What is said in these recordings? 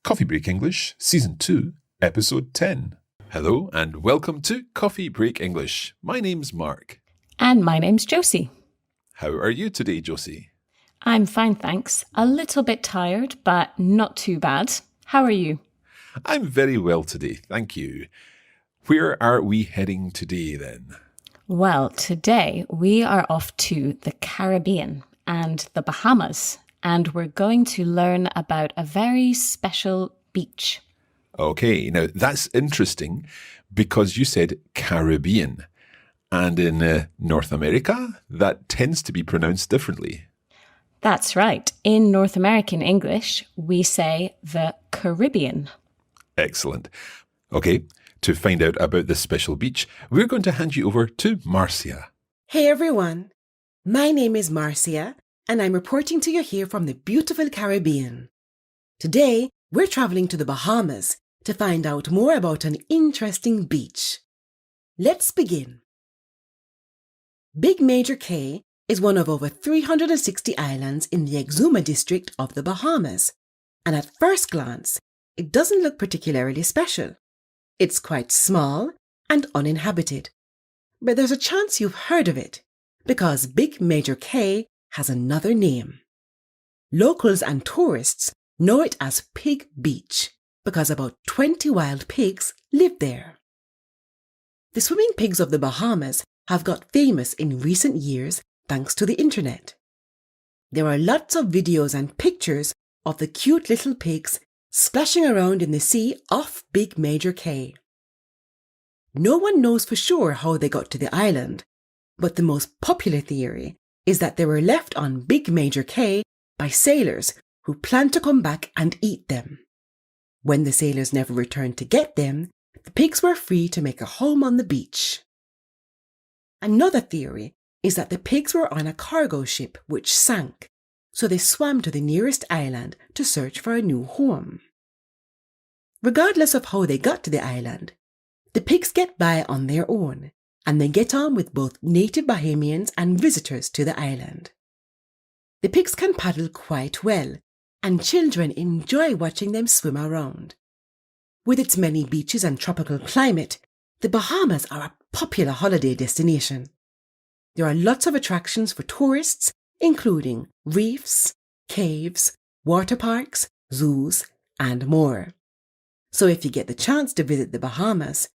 Coffee Break English, Season 2, Episode 10. Hello and welcome to Coffee Break English. My name's Mark. And my name's Josie. How are you today, Josie? I'm fine, thanks. A little bit tired, but not too bad. How are you? I'm very well today, thank you. Where are we heading today then? Well, today we are off to the Caribbean and the Bahamas, and we're going to learn about a very special beach. Okay, now that's interesting because you said Caribbean, and in North America, that tends to be pronounced differently. That's right. In North American English, we say the Caribbean. Excellent. Okay, to find out about this special beach, we're going to hand you over to Marcia. Hey everyone, my name is Marcia and I'm reporting to you here from the beautiful Caribbean. Today, we're traveling to the Bahamas to find out more about an interesting beach. Let's begin. Big Major Cay is one of over 360 islands in the Exuma district of the Bahamas, and at first glance, it doesn't look particularly special. It's quite small and uninhabited. But there's a chance you've heard of it, because Big Major Cay has another name. Locals and tourists know it as Pig Beach, because about 20 wild pigs live there. The swimming pigs of the Bahamas have got famous in recent years thanks to the internet. There are lots of videos and pictures of the cute little pigs splashing around in the sea off Big Major Cay. No one knows for sure how they got to the island, but the most popular theory is that they were left on Big Major Cay by sailors who planned to come back and eat them. When the sailors never returned to get them, the pigs were free to make a home on the beach. Another theory is that the pigs were on a cargo ship which sank, so they swam to the nearest island to search for a new home. Regardless of how they got to the island, the pigs get by on their own, and they get on with both native Bahamians and visitors to the island. The pigs can paddle quite well, and children enjoy watching them swim around. With its many beaches and tropical climate, the Bahamas are a popular holiday destination. There are lots of attractions for tourists, including reefs, caves, water parks, zoos, and more. So if you get the chance to visit the Bahamas,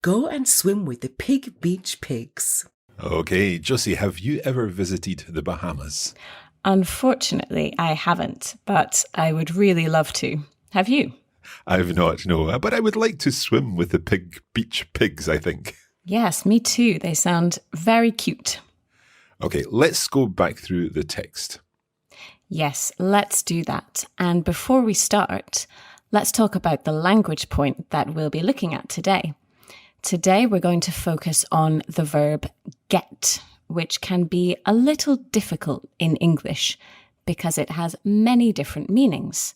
go and swim with the Pig Beach pigs. Okay, Josie, have you ever visited the Bahamas? Unfortunately, I haven't, but I would really love to. Have you? I've not, no, but I would like to swim with the Pig Beach pigs, I think. Yes, me too. They sound very cute. Okay, let's go back through the text. Yes, let's do that. And before we start, let's talk about the language point that we'll be looking at today. Today, we're going to focus on the verb get, which can be a little difficult in English because it has many different meanings.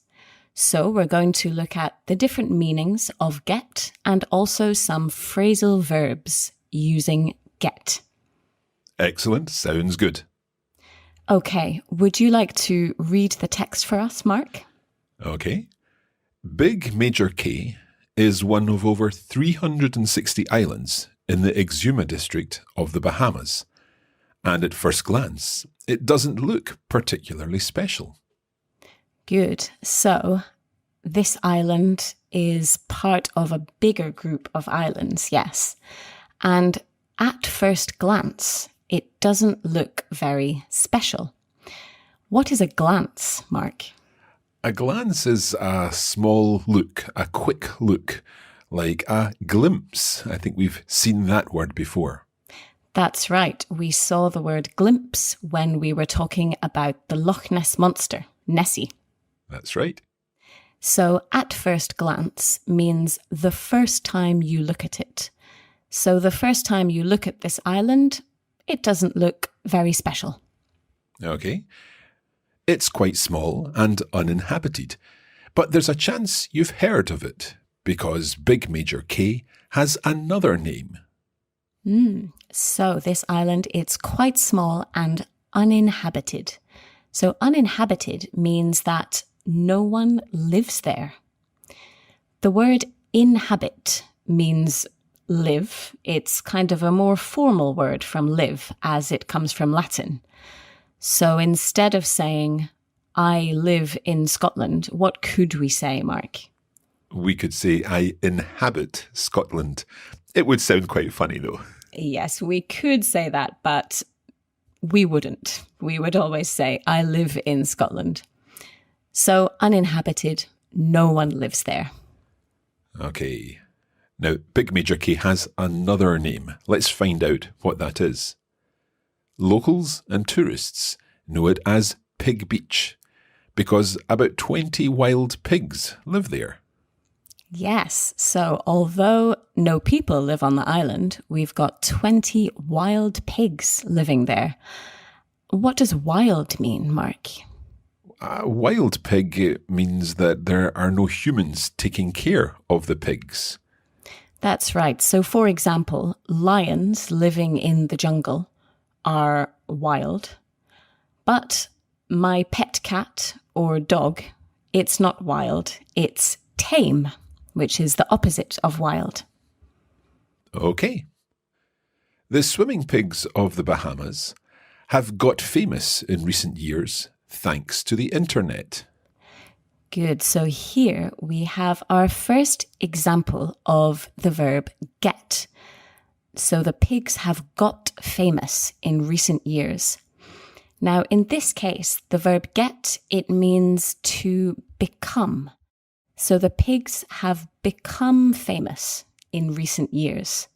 So we're going to look at the different meanings of get and also some phrasal verbs using get. Excellent, sounds good. Okay, would you like to read the text for us, Mark? Okay. Big Major Cay is one of over 360 islands in the Exuma district of the Bahamas. And at first glance, it doesn't look particularly special. Good. So, this island is part of a bigger group of islands, yes. And at first glance, it doesn't look very special. What is a glance, Mark? A glance is a small look, a quick look, like a glimpse. I think we've seen that word before. That's right. We saw the word glimpse when we were talking about the Loch Ness Monster, Nessie. That's right. So at first glance means the first time you look at it. So the first time you look at this island, it doesn't look very special. Okay. It's quite small and uninhabited, but there's a chance you've heard of it because Big Major Cay has another name. So this island, it's quite small and uninhabited. So uninhabited means that no one lives there. The word inhabit means live. It's kind of a more formal word from live, as it comes from Latin. So instead of saying, I live in Scotland, what could we say, Mark? We could say, I inhabit Scotland. It would sound quite funny, though. Yes, we could say that, but we wouldn't. We would always say, I live in Scotland. So uninhabited, no one lives there. Okay. Now, Big Major K has another name. Let's find out what that is. Locals and tourists know it as Pig Beach because about 20 wild pigs live there. Yes, so although no people live on the island, we've got 20 wild pigs living there. What does wild mean, Mark? A wild pig means that there are no humans taking care of the pigs. That's right. So, for example, lions living in the jungle are wild, but my pet cat or dog, it's not wild, it's tame, which is the opposite of wild. Okay. The swimming pigs of the Bahamas have got famous in recent years thanks to the internet. Good. So here we have our first example of the verb get. So the pigs have got famous in recent years. Now, in this case, the verb get, it means to become. So the pigs have become famous in recent years.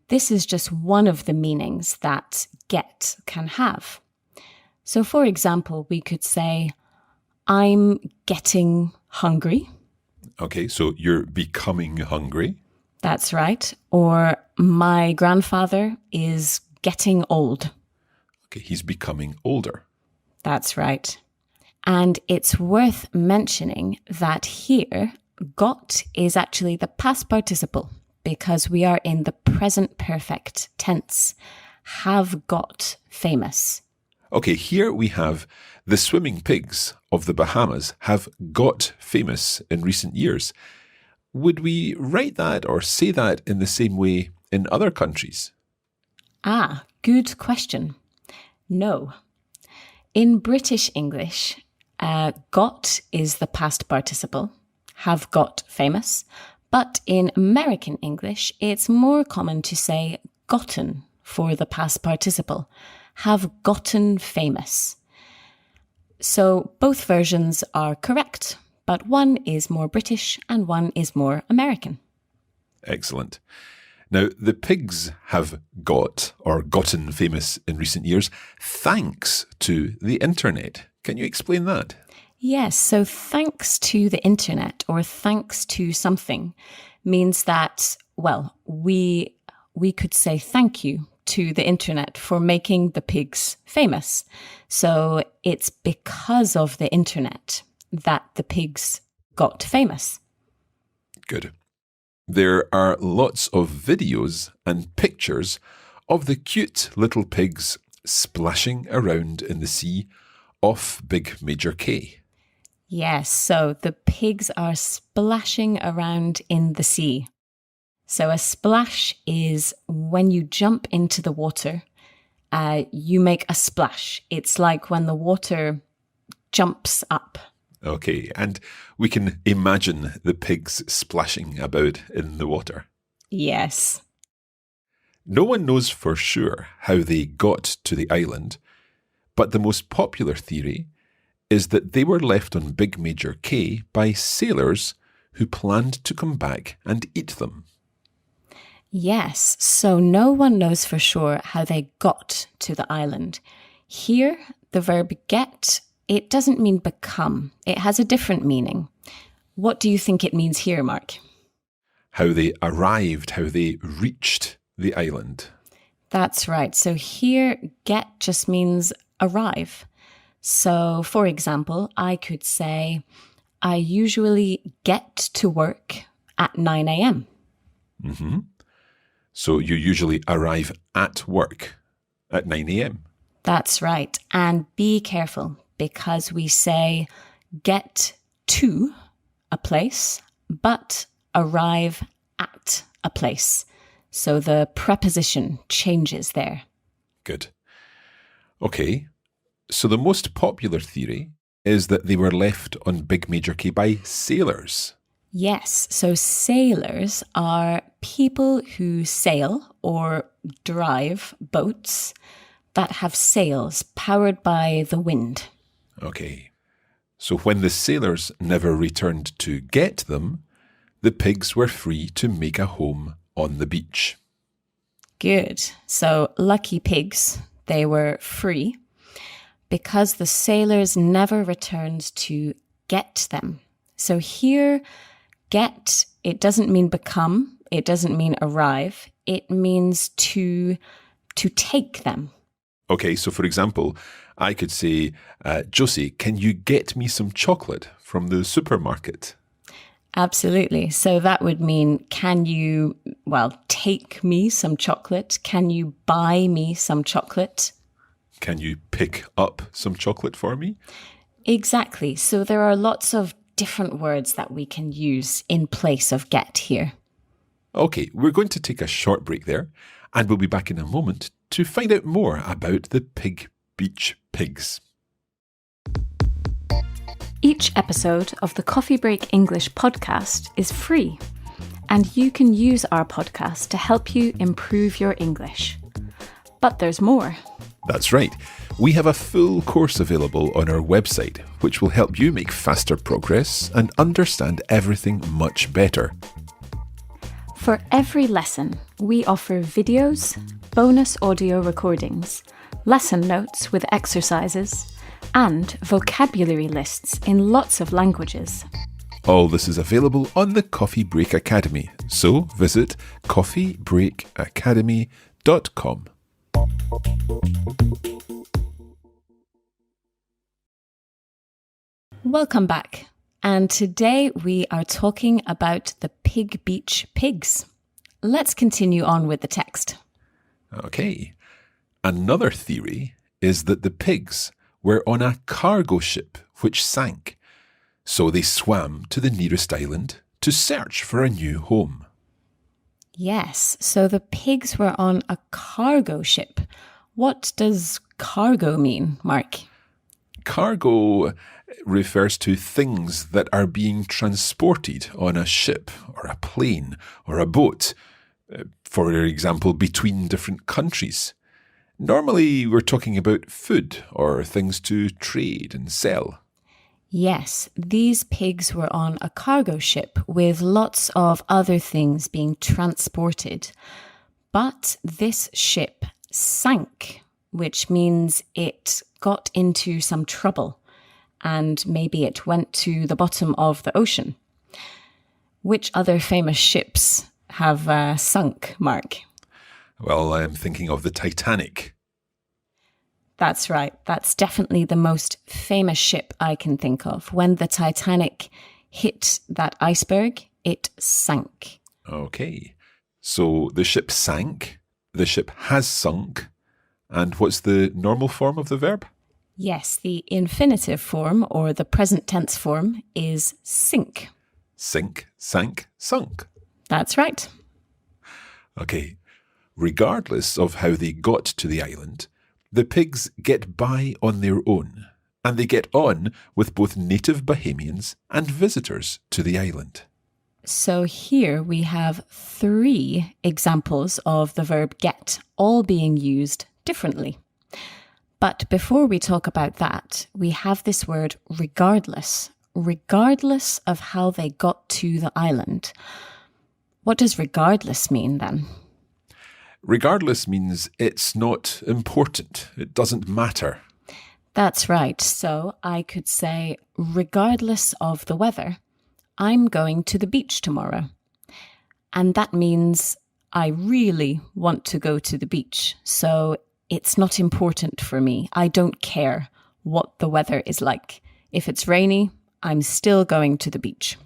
This is just one of the meanings that get can have. So for example, we could say, I'm getting hungry. Okay, so you're becoming hungry. That's right. Or my grandfather is getting old. Okay, he's becoming older. That's right. And it's worth mentioning that here, got is actually the past participle because we are in the present perfect tense. Have got famous. Okay, here we have the swimming pigs of the Bahamas have got famous in recent years. Would we write that or say that in the same way in other countries? Ah, good question. No. In British English, got is the past participle, have got famous. But in American English, it's more common to say gotten for the past participle, have gotten famous. So both versions are correct, but one is more British and one is more American. Excellent. Now, the pigs have got or gotten famous in recent years thanks to the internet. Can you explain that? Yes, so thanks to the internet or thanks to something means that, well, we could say thank you to the internet for making the pigs famous. So it's because of the internet that the pigs got famous. Good. There are lots of videos and pictures of the cute little pigs splashing around in the sea off Big Major K. Yes, so the pigs are splashing around in the sea. So a splash is when you jump into the water, you make a splash. It's like when the water jumps up. Okay, and we can imagine the pigs splashing about in the water. Yes. No one knows for sure how they got to the island, but the most popular theory is that they were left on Big Major K by sailors who planned to come back and eat them. Yes, so no one knows for sure how they got to the island. Here, the verb get, it doesn't mean become. It has a different meaning. What do you think it means here, Mark? How they arrived, how they reached the island. That's right. So here, get just means arrive. So, for example, I could say, I usually get to work at 9 a.m. Mm-hmm. So you usually arrive at work at 9 a.m. That's right. And be careful because we say get to a place, but arrive at a place. So the preposition changes there. Good. Okay, so the most popular theory is that they were left on Big Major K by sailors. Yes, so sailors are people who sail or drive boats that have sails powered by the wind. Okay, so when the sailors never returned to get them, the pigs were free to make a home on the beach. Good. So lucky pigs, they were free because the sailors never returned to get them. So here, get, it doesn't mean become, it doesn't mean arrive, it means to take them. Okay, so for example, I could say, Josie, can you get me some chocolate from the supermarket? Absolutely. So that would mean, can you, take me some chocolate? Can you buy me some chocolate? Can you pick up some chocolate for me? Exactly. So there are lots of different words that we can use in place of get here. Okay, we're going to take a short break there, and we'll be back in a moment to find out more about the Pig Beach Pigs. Each episode of the Coffee Break English podcast is free, and you can use our podcast to help you improve your English. But there's more. That's right. We have a full course available on our website, which will help you make faster progress and understand everything much better. For every lesson, we offer videos, bonus audio recordings, lesson notes with exercises, and vocabulary lists in lots of languages. All this is available on the Coffee Break Academy, so visit coffeebreakacademy.com. Welcome back. And today we are talking about the Pig Beach Pigs. Let's continue on with the text. Okay. Another theory is that the pigs were on a cargo ship which sank, so they swam to the nearest island to search for a new home. Yes, so the pigs were on a cargo ship. What does cargo mean, Mark? Cargo refers to things that are being transported on a ship or a plane or a boat, for example, between different countries. Normally, we're talking about food or things to trade and sell. Yes, these pigs were on a cargo ship with lots of other things being transported. But this ship sank, which means it got into some trouble and maybe it went to the bottom of the ocean. Which other famous ships have sunk, Mark? Well, I'm thinking of the Titanic. That's right. That's definitely the most famous ship I can think of. When the Titanic hit that iceberg, it sank. Okay. So the ship sank, the ship has sunk, and what's the normal form of the verb? Yes, the infinitive form or the present tense form is sink. Sink, sank, sunk. That's right. Okay. Regardless of how they got to the island, the pigs get by on their own, and they get on with both native Bahamians and visitors to the island. So here we have 3 examples of the verb get, all being used differently. But before we talk about that, we have this word regardless. Regardless of how they got to the island. What does regardless mean then? Regardless means it's not important. It doesn't matter. That's right. So I could say, regardless of the weather, I'm going to the beach tomorrow. And that means I really want to go to the beach. So it's not important for me. I don't care what the weather is like. If it's rainy, I'm still going to the beach.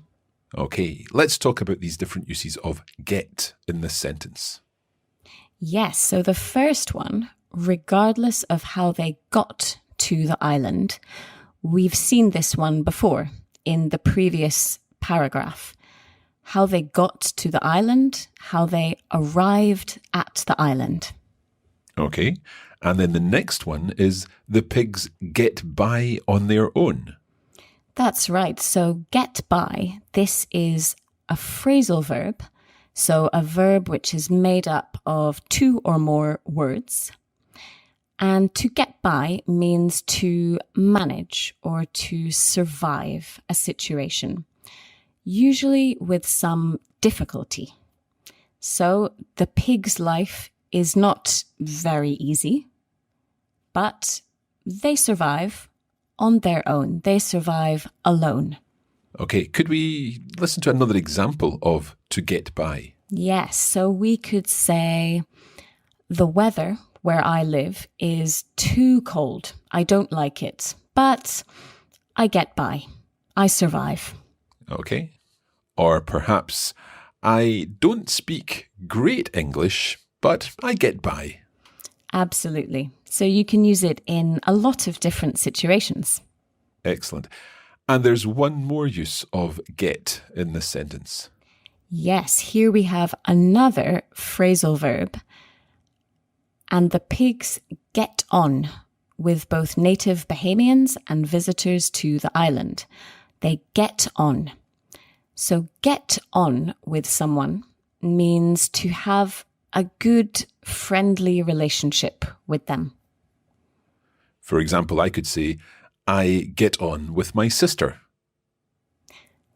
Okay, let's talk about these different uses of get in this sentence. Yes, so the first one, regardless of how they got to the island, we've seen this one before in the previous paragraph. how they got to the island, how they arrived at the island. Okay. And then the next one is the pigs get by on their own. That's right. So get by, this is a phrasal verb. So a verb which is made up of two or more words. And to get by means to manage or to survive a situation, usually with some difficulty. So the pig's life is not very easy, but they survive on their own. They survive alone. Okay, could we listen to another example of to get by? Yes, so we could say, the weather where I live is too cold. I don't like it, but I get by. I survive. Okay. Or perhaps, I don't speak great English, but I get by. Absolutely. So you can use it in a lot of different situations. Excellent. And there's one more use of get in this sentence. Yes, here we have another phrasal verb. And the pigs get on with both native Bahamians and visitors to the island. They get on. So get on with someone means to have a good, friendly relationship with them. For example, I could say, I get on with my sister.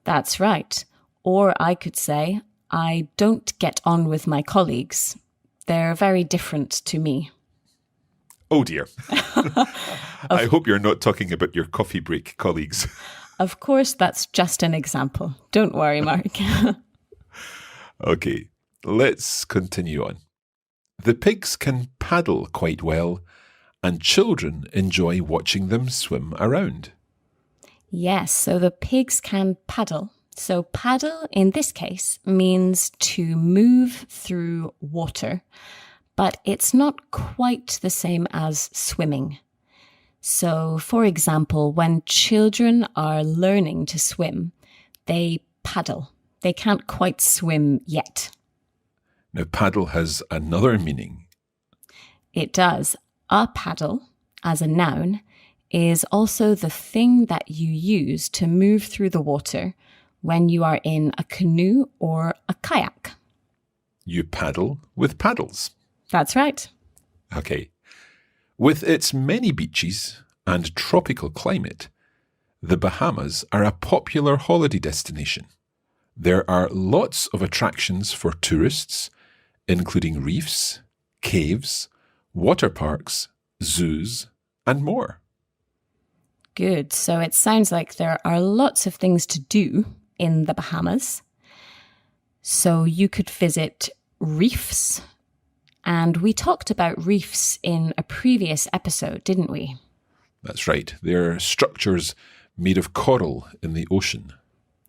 That's right. Or I could say, I don't get on with my colleagues. They're very different to me. Oh dear. I hope you're not talking about your coffee break colleagues. Of course, that's just an example. Don't worry, Mark. Okay, let's continue on. The pigs can paddle quite well, and children enjoy watching them swim around. Yes, so the pigs can paddle. So paddle in this case means to move through water, but it's not quite the same as swimming. So, for example, when children are learning to swim, they paddle. They can't quite swim yet. Now, paddle has another meaning. It does. A paddle, as a noun, is also the thing that you use to move through the water when you are in a canoe or a kayak. You paddle with paddles. That's right. Okay. With its many beaches and tropical climate, the Bahamas are a popular holiday destination. There are lots of attractions for tourists, including reefs, caves, water parks, zoos, and more. Good. So it sounds like there are lots of things to do in the Bahamas. So you could visit reefs. And we talked about reefs in a previous episode, didn't we? That's right. They're structures made of coral in the ocean.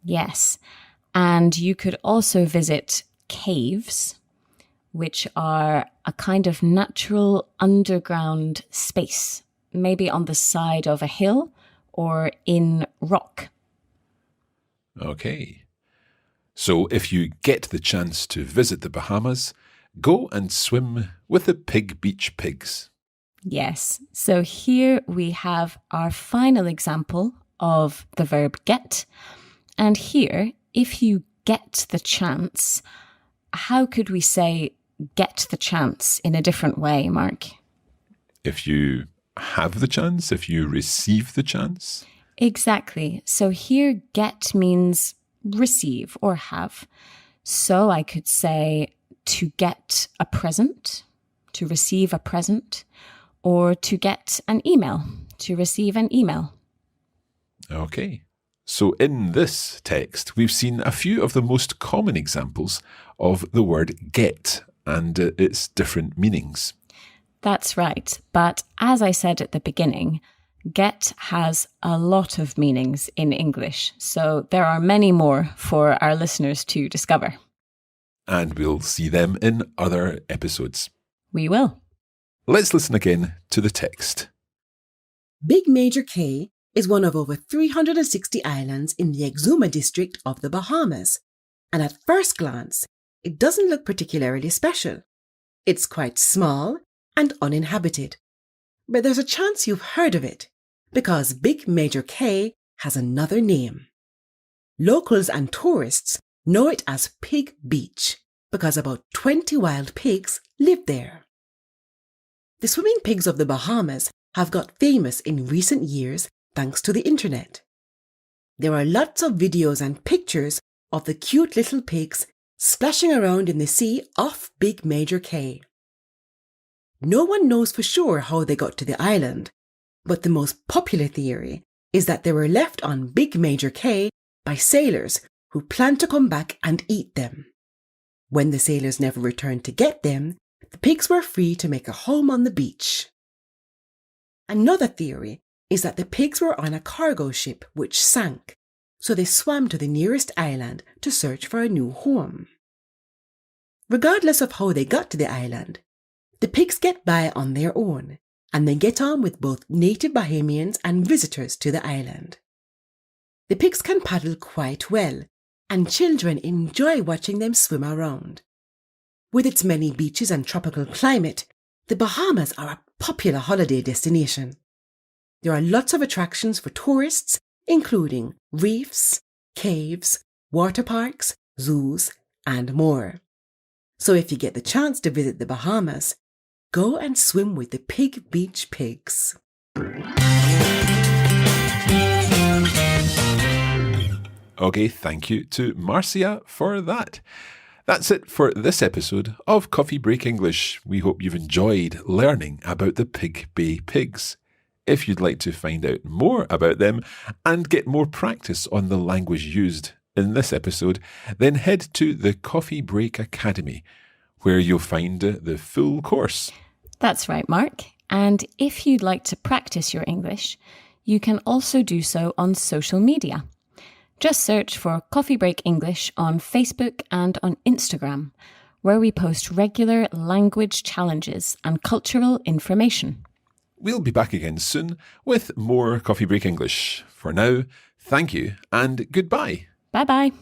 Yes. And you could also visit caves, which are a kind of natural underground space, maybe on the side of a hill or in rock. Okay. So if you get the chance to visit the Bahamas, go and swim with the Pig Beach pigs. Yes. So here we have our final example of the verb get. And here, if you get the chance, how could we say get the chance in a different way, Mark? If you have the chance, if you receive the chance. Exactly. So here get means receive or have. So I could say to get a present, to receive a present, or to get an email, to receive an email. Okay. So in this text, we've seen a few of the most common examples of the word get and its different meanings. That's right. But as I said at the beginning, get has a lot of meanings in English. So there are many more for our listeners to discover. And we'll see them in other episodes. We will. Let's listen again to the text. Big Major Cay is one of over 360 islands in the Exuma district of the Bahamas. and at first glance, it doesn't look particularly special. It's quite small and uninhabited. But there's a chance you've heard of it, because Big Major K has another name. Locals and tourists know it as Pig Beach, because about 20 wild pigs live there. The swimming pigs of the Bahamas have got famous in recent years thanks to the internet. There are lots of videos and pictures of the cute little pigs splashing around in the sea off Big Major K. No one knows for sure how they got to the island, but the most popular theory is that they were left on Big Major K by sailors who planned to come back and eat them. When the sailors never returned to get them, the pigs were free to make a home on the beach. Another theory is that the pigs were on a cargo ship which sank, so they swam to the nearest island to search for a new home. Regardless of how they got to the island, the pigs get by on their own, and they get on with both native Bahamians and visitors to the island. The pigs can paddle quite well, and children enjoy watching them swim around. With its many beaches and tropical climate, the Bahamas are a popular holiday destination. There are lots of attractions for tourists, including reefs, caves, water parks, zoos, and more. So if you get the chance to visit the Bahamas, go and swim with the Pig Beach pigs. Okay, thank you to Marcia for that. That's it for this episode of Coffee Break English. We hope you've enjoyed learning about the Pig Bay pigs. If you'd like to find out more about them and get more practice on the language used in this episode, then head to the Coffee Break Academy, where you'll find the full course. That's right, Mark. And if you'd like to practice your English, you can also do so on social media. Just search for Coffee Break English on Facebook and on Instagram, where we post regular language challenges and cultural information. We'll be back again soon with more Coffee Break English. For now, thank you and goodbye. Bye-bye.